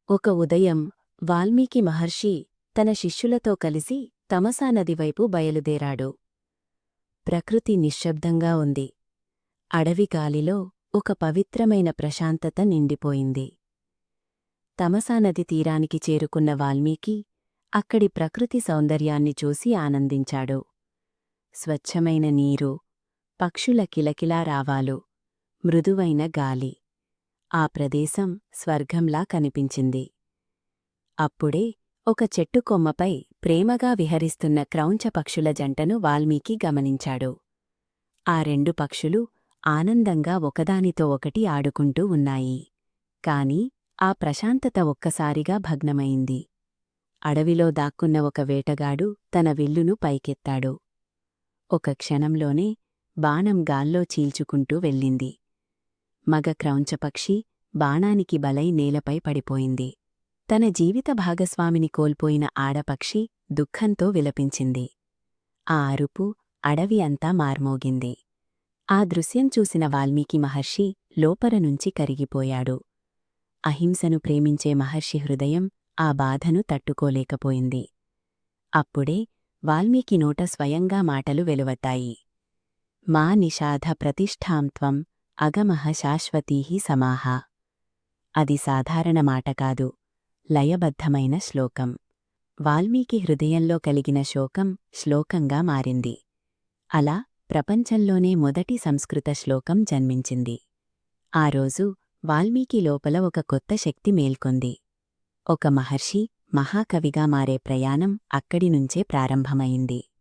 ఒక ఉదయం వాల్మీకి మహర్షి తన శిష్యులతో కలిసి తమసా నదివైపు బయలుదేరాడు. ప్రకృతి నిశ్శబ్దంగా ఉంది. అడవి గాలిలో ఒక పవిత్రమైన ప్రశాంతత నిండిపోయింది. తమసా నది తీరానికి చేరుకున్న వాల్మీకి అక్కడి ప్రకృతి సౌందర్యాన్ని చూసి ఆనందించాడు. స్వచ్ఛమైన నీరు, పక్షుల కిలకిలా రావాలు, మృదువైన గాలి. ఆ ప్రదేశం స్వర్గంలా కనిపించింది. అప్పుడే ఒక చెట్టు కొమ్మపై ప్రేమగా విహరిస్తున్న క్రౌంచ పక్షుల జంటను వాల్మీకి గమనించాడు. ఆ రెండు పక్షులు ఆనందంగా ఒకదానితో ఒకటి ఆడుకుంటూ ఉన్నాయి. కాని ఆ ప్రశాంతత ఒక్కసారిగా భగ్నమైంది. అడవిలో దాక్కున్న ఒక వేటగాడు తన విల్లును పైకెత్తాడు. ఒక క్షణంలోనే బాణం గాల్లో చీల్చుకుంటూ వెళ్ళింది. మగ క్రౌంచపక్షి బాణానికి బలై నేలపై పడిపోయింది. తన జీవిత భాగస్వామిని కోల్పోయిన ఆడపక్షి దుఃఖంతో విలపించింది. ఆ అరుపు అడవి అంతా మార్మోగింది. ఆ దృశ్యం చూసిన వాల్మీకి మహర్షి లోపలనుంచి కరిగిపోయాడు. అహింసను ప్రేమించే మహర్షి హృదయం ఆ బాధను తట్టుకోలేకపోయింది. అప్పుడే వాల్మీకి నోట స్వయంగా మాటలు వెలువతాయి. మా నిషాధ ప్రతిష్ఠాంత్వం అగమః శాశ్వతీః సమాహ. అది సాధారణ మాట కాదు, లయబద్ధమైన శ్లోకం. వాల్మీకి హృదయంలో కలిగిన శోకం శ్లోకంగా మారింది. అలా ప్రపంచంలోనే మొదటి సంస్కృత శ్లోకం జన్మించింది. ఆ రోజు వాల్మీకి లోపల ఒక కొత్త శక్తి మేల్కొంది. ఒక మహర్షి మహాకవిగా మారే ప్రయాణం అక్కడినుంచే ప్రారంభమైంది.